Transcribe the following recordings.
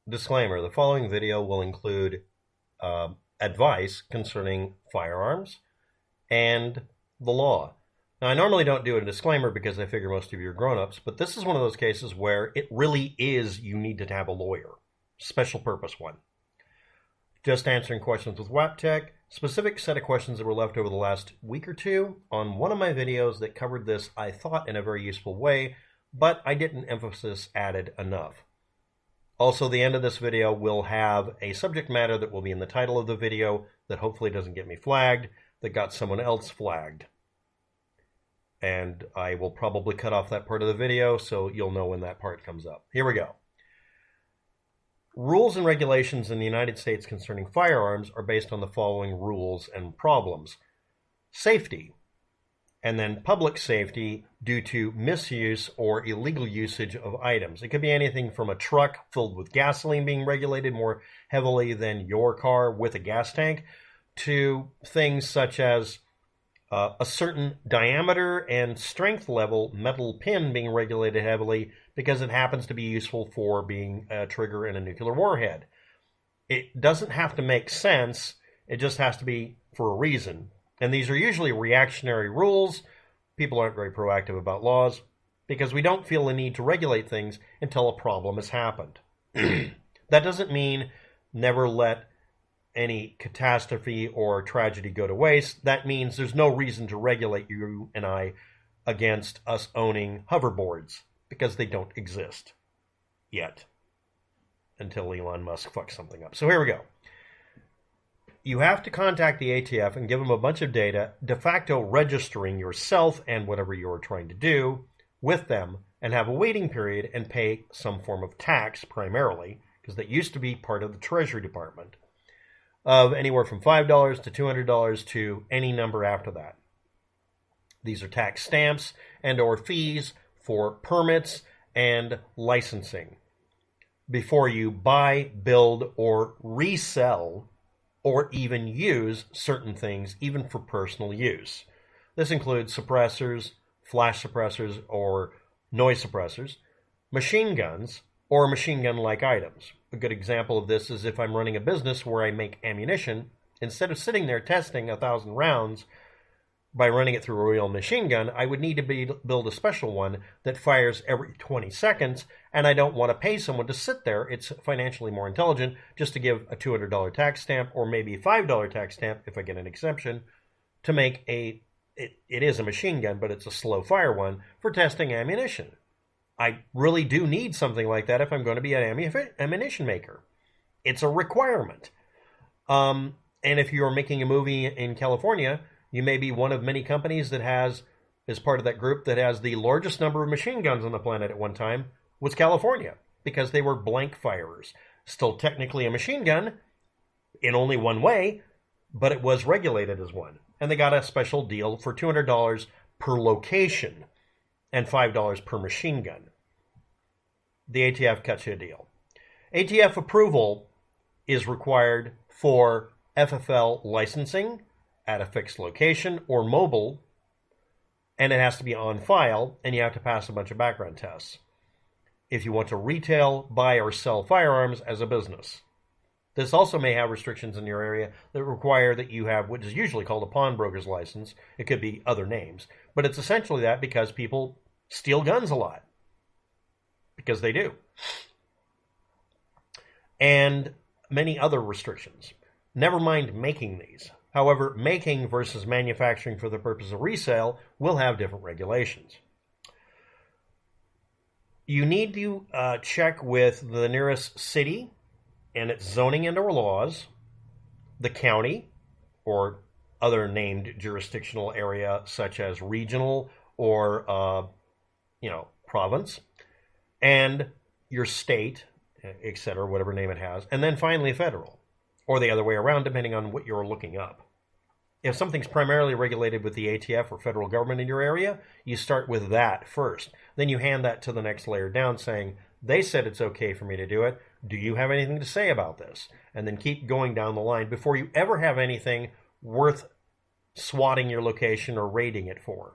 Disclaimer: the following video will include advice concerning firearms and the law. Now, I normally don't do a disclaimer because I figure most of you are grown-ups, but this is one of those cases where it really is you need to have a lawyer, special purpose one. Just answering questions with WAPTech, specific set of questions that were left over the last week or two on one of my videos that covered this, I thought, in a very useful way, but I didn't emphasis added enough. Also, the end of this video will have a subject matter that will be in the title of the video that hopefully doesn't get me flagged, that got someone else flagged. And I will probably cut off that part of the video so you'll know when that part comes up. Here we go. Rules and regulations in the United States concerning firearms are based on the following rules and problems. Safety, and then public safety due to misuse or illegal usage of items. It could be anything from a truck filled with gasoline being regulated more heavily than your car with a gas tank, to things such as a certain diameter and strength level metal pin being regulated heavily because it happens to be useful for being a trigger in a nuclear warhead. It doesn't have to make sense, it just has to be for a reason. And these are usually reactionary rules. People aren't very proactive about laws because we don't feel the need to regulate things until a problem has happened. That doesn't mean never let any catastrophe or tragedy go to waste. That means there's no reason to regulate you and I against us owning hoverboards because they don't exist yet until Elon Musk fucks something up. So here we go. You have to contact the ATF and give them a bunch of data, de facto registering yourself and whatever you're trying to do with them, and have a waiting period and pay some form of tax primarily, because that used to be part of the Treasury Department, of anywhere from $5 to $200 to any number after that. These are tax stamps and or fees for permits and licensing before you buy, build, or resell or even use certain things, even for personal use. This includes suppressors, flash suppressors or noise suppressors, machine guns, or machine gun-like items. A good example of this is if I'm running a business where I make ammunition, instead of sitting there testing 1,000 rounds by running it through a real machine gun, I would need to build a special one that fires every 20 seconds, and I don't want to pay someone to sit there. It's financially more intelligent just to give a $200 tax stamp or maybe a $5 tax stamp if I get an exemption to make it is a machine gun, but it's a slow fire one for testing ammunition. I really do need something like that if I'm going to be an ammunition maker. It's a requirement. And if you're making a movie in California, you may be one of many companies that has, as part of that group, that has the largest number of machine guns on the planet at one time was California, because they were blank firers. Still technically a machine gun in only one way, but it was regulated as one. And they got a special deal for $200 per location and $5 per machine gun. The ATF cuts you a deal. ATF approval is required for FFL licensing at a fixed location or mobile, and it has to be on file, and you have to pass a bunch of background tests if you want to retail, buy, or sell firearms as a business. This also may have restrictions in your area that require that you have what is usually called a pawnbroker's license. It could be other names, but it's essentially that because people steal guns a lot, because they do, and many other restrictions. Never mind making these. However, making versus manufacturing for the purpose of resale will have different regulations. You need to check with the nearest city and its zoning and or laws, the county or other named jurisdictional area such as regional or province, and your state, etc., whatever name it has, and then finally federal, or the other way around depending on what you're looking up. If something's primarily regulated with the ATF or federal government in your area, you start with that first. Then you hand that to the next layer down saying, they said it's okay for me to do it. Do you have anything to say about this? And then keep going down the line before you ever have anything worth swatting your location or raiding it for.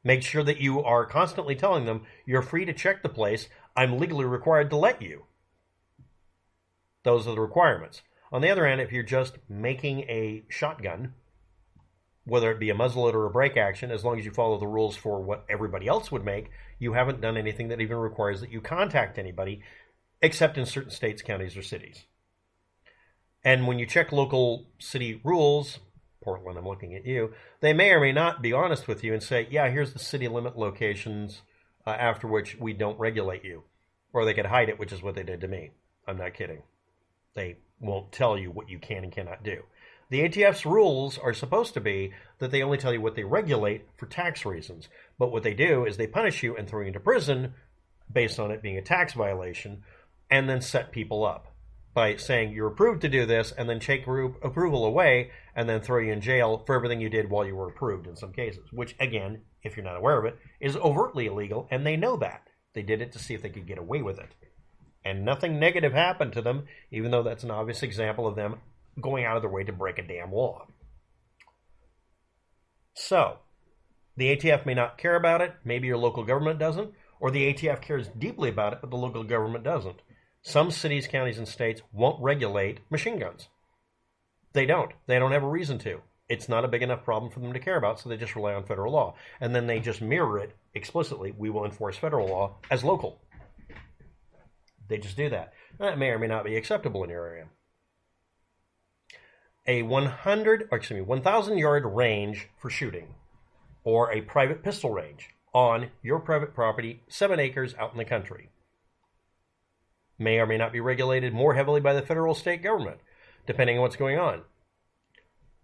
Make sure that you are constantly telling them, you're free to check the place. I'm legally required to let you. Those are the requirements. On the other hand, if you're just making a shotgun, whether it be a muzzleloader or a break action, as long as you follow the rules for what everybody else would make, you haven't done anything that even requires that you contact anybody, except in certain states, counties, or cities. And when you check local city rules, Portland, I'm looking at you, they may or may not be honest with you and say, yeah, here's the city limit locations after which we don't regulate you. Or they could hide it, which is what they did to me. I'm not kidding. They won't tell you what you can and cannot do. The ATF's rules are supposed to be that they only tell you what they regulate for tax reasons. But what they do is they punish you and throw you into prison based on it being a tax violation, and then set people up by saying you're approved to do this and then take approval away and then throw you in jail for everything you did while you were approved in some cases, which, again, if you're not aware of it, is overtly illegal, and they know that. They did it to see if they could get away with it. And nothing negative happened to them, even though that's an obvious example of them going out of their way to break a damn law. So, the ATF may not care about it, maybe your local government doesn't, or the ATF cares deeply about it, but the local government doesn't. Some cities, counties, and states won't regulate machine guns. They don't. They don't have a reason to. It's not a big enough problem for them to care about, so they just rely on federal law. And then they just mirror it explicitly. We will enforce federal law as local. They just do that. That may or may not be acceptable in your area. A 1,000-yard range for shooting, or a private pistol range on your private property, 7 acres out in the country, may or may not be regulated more heavily by the federal or state government, depending on what's going on.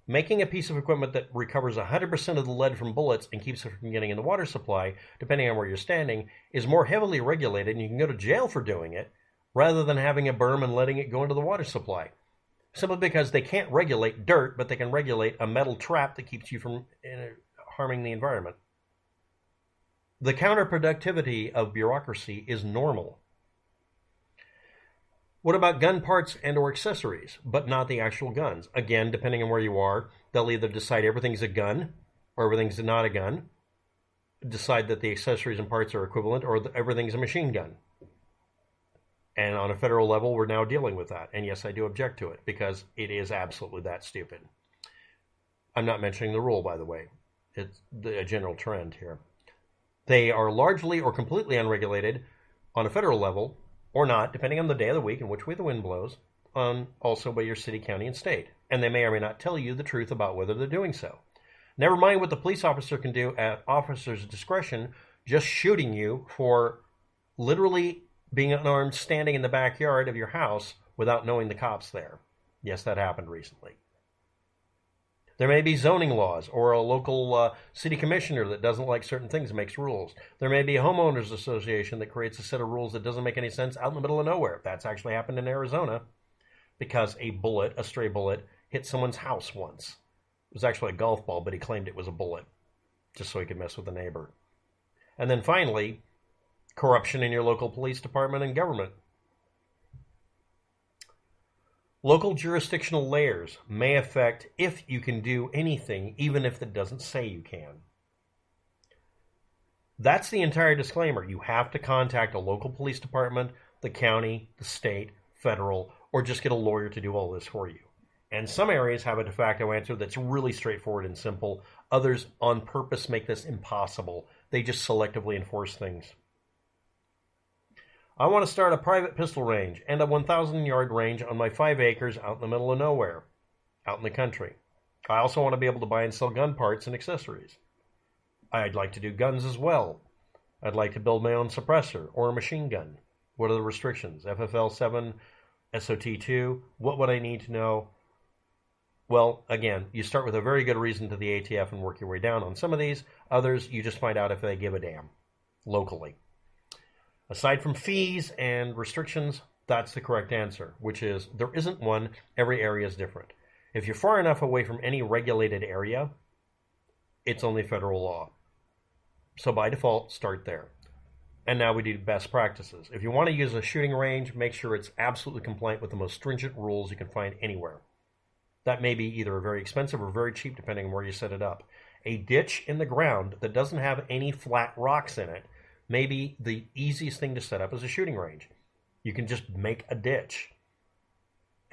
Making a piece of equipment that recovers 100% of the lead from bullets and keeps it from getting in the water supply, depending on where you're standing, is more heavily regulated, and you can go to jail for doing it, rather than having a berm and letting it go into the water supply. Simply because they can't regulate dirt, but they can regulate a metal trap that keeps you from harming the environment. The counterproductivity of bureaucracy is normal. What about gun parts and or accessories, but not the actual guns? Again, depending on where you are, they'll either decide everything's a gun or everything's not a gun, decide that the accessories and parts are equivalent, or everything's a machine gun. And on a federal level, we're now dealing with that. And yes, I do object to it because it is absolutely that stupid. I'm not mentioning the rule, by the way. It's a general trend here. They are largely or completely unregulated on a federal level, or not, depending on the day of the week and which way the wind blows, also by your city, county, and state. And they may or may not tell you the truth about whether they're doing so. Never mind what the police officer can do at officer's discretion, just shooting you for literally being unarmed, standing in the backyard of your house without knowing the cops there. Yes, that happened recently. There may be zoning laws or a local city commissioner that doesn't like certain things and makes rules. There may be a homeowners association that creates a set of rules that doesn't make any sense out in the middle of nowhere. That's actually happened in Arizona because a stray bullet, hit someone's house once. It was actually a golf ball, but he claimed it was a bullet just so he could mess with the neighbor. And then finally, corruption in your local police department and government. Local jurisdictional layers may affect if you can do anything, even if it doesn't say you can. That's the entire disclaimer. You have to contact a local police department, the county, the state, federal, or just get a lawyer to do all this for you. And some areas have a de facto answer that's really straightforward and simple. Others on purpose make this impossible. They just selectively enforce things. I want to start a private pistol range and a 1,000-yard range on my 5 acres out in the middle of nowhere, out in the country. I also want to be able to buy and sell gun parts and accessories. I'd like to do guns as well. I'd like to build my own suppressor or a machine gun. What are the restrictions? FFL 7, SOT 2, what would I need to know? Well, again, you start with a very good reason to the ATF and work your way down on some of these. Others, you just find out if they give a damn locally. Aside from fees and restrictions, that's the correct answer, which is there isn't one. Every area is different. If you're far enough away from any regulated area, it's only federal law. So by default, start there. And now we do best practices. If you want to use a shooting range, make sure it's absolutely compliant with the most stringent rules you can find anywhere. That may be either very expensive or very cheap, depending on where you set it up. A ditch in the ground that doesn't have any flat rocks in it may be the easiest thing to set up as a shooting range. You can just make a ditch.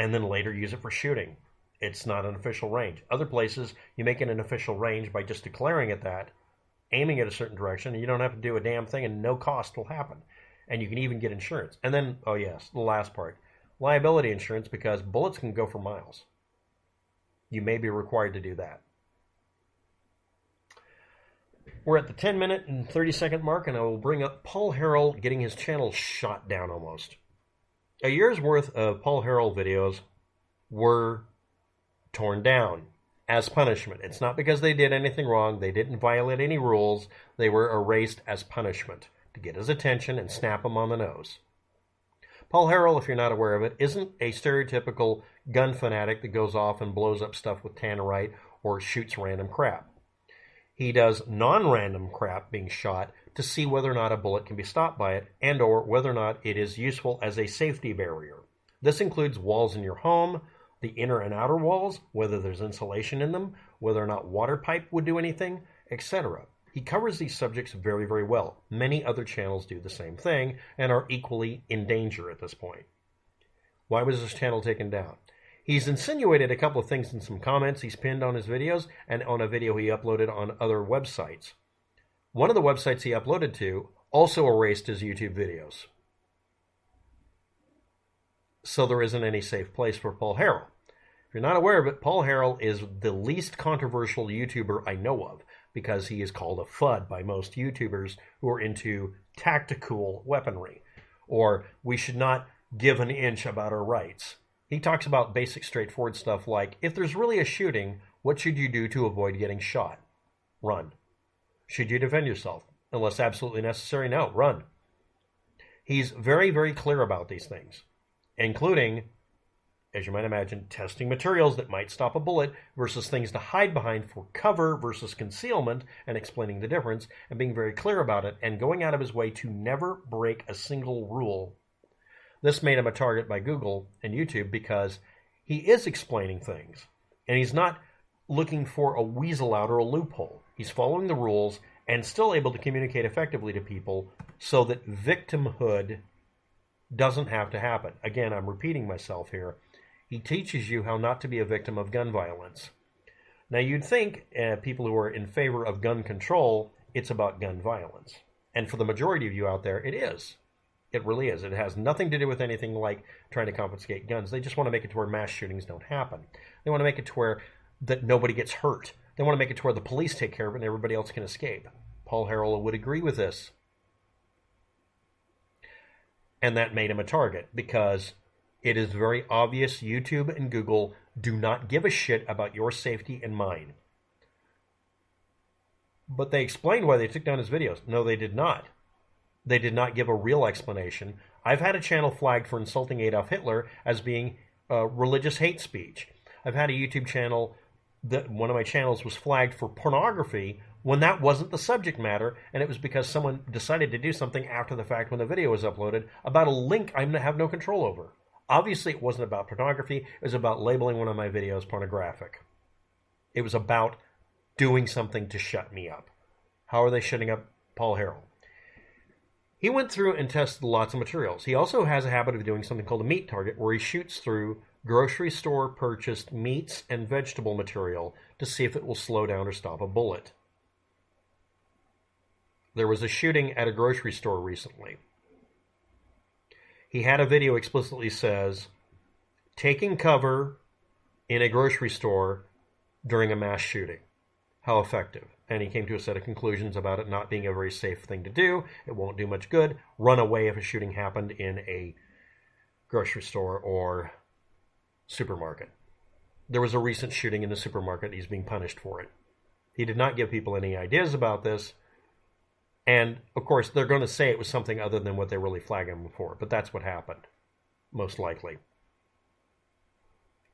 and then later use it for shooting. It's not an official range. Other places, you make it an official range by just declaring it that, aiming at a certain direction, and you don't have to do a damn thing, and no cost will happen. And you can even get insurance. And then, oh yes, the last part, liability insurance, because bullets can go for miles. You may be required to do that. We're at the 10-minute and 30-second mark, and I will bring up Paul Harrell getting his channel shot down almost. A year's worth of Paul Harrell videos were torn down as punishment. It's not because they did anything wrong. They didn't violate any rules. They were erased as punishment to get his attention and snap him on the nose. Paul Harrell, if you're not aware of it, isn't a stereotypical gun fanatic that goes off and blows up stuff with tannerite or shoots random crap. He does non-random crap being shot to see whether or not a bullet can be stopped by it and or whether or not it is useful as a safety barrier. This includes walls in your home, the inner and outer walls, whether there's insulation in them, whether or not water pipe would do anything, etc. He covers these subjects very, very well. Many other channels do the same thing and are equally in danger at this point. Why was this channel taken down? He's insinuated a couple of things in some comments he's pinned on his videos and on a video he uploaded on other websites. One of the websites he uploaded to also erased his YouTube videos. So there isn't any safe place for Paul Harrell. If you're not aware of it, Paul Harrell is the least controversial YouTuber I know of because he is called a FUD by most YouTubers who are into tactical weaponry, or we should not give an inch about our rights. He talks about basic straightforward stuff like, if there's really a shooting, what should you do to avoid getting shot? Run. Should you defend yourself? Unless absolutely necessary, no, run. He's very, very clear about these things, including, as you might imagine, testing materials that might stop a bullet versus things to hide behind for cover versus concealment, and explaining the difference and being very clear about it and going out of his way to never break a single rule. This made him a target by Google and YouTube because he is explaining things and he's not looking for a weasel out or a loophole. He's following the rules and still able to communicate effectively to people so that victimhood doesn't have to happen. Again, I'm repeating myself here. He teaches you how not to be a victim of gun violence. Now, you'd think people who are in favor of gun control, it's about gun violence. And for the majority of you out there, it is. It really is. It has nothing to do with anything like trying to confiscate guns. They just want to make it to where mass shootings don't happen. They want to make it to where that nobody gets hurt. They want to make it to where the police take care of it and everybody else can escape. Paul Harrell would agree with this. And that made him a target because it is very obvious YouTube and Google do not give a shit about your safety and mine. But they explained why they took down his videos. No, they did not. They did not give a real explanation. I've had a channel flagged for insulting Adolf Hitler as being religious hate speech. I've had a YouTube channel that one of my channels was flagged for pornography when that wasn't the subject matter, and it was because someone decided to do something after the fact when the video was uploaded about a link I have no control over. Obviously, it wasn't about pornography. It was about labeling one of my videos pornographic. It was about doing something to shut me up. How are they shutting up Paul Harrell? He went through and tested lots of materials. He also has a habit of doing something called a meat target, where he shoots through grocery store purchased meats and vegetable material to see if it will slow down or stop a bullet. There was a shooting at a grocery store recently. He had a video explicitly says, taking cover in a grocery store during a mass shooting. How effective? And he came to a set of conclusions about it not being a very safe thing to do. It won't do much good. Run away if a shooting happened in a grocery store or supermarket. There was a recent shooting in the supermarket. He's being punished for it. He did not give people any ideas about this. And, of course, they're going to say it was something other than what they really flagged him for. But that's what happened, most likely.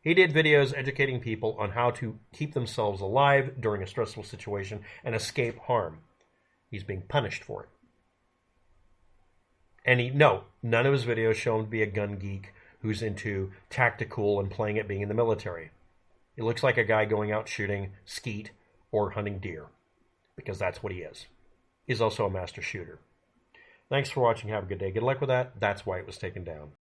He did videos educating people on how to keep themselves alive during a stressful situation and escape harm. He's being punished for it. And none of his videos show him to be a gun geek who's into tactical and playing at being in the military. He looks like a guy going out shooting skeet or hunting deer, because that's what he is. He's also a master shooter. Thanks for watching. Have a good day. Good luck with that. That's why it was taken down.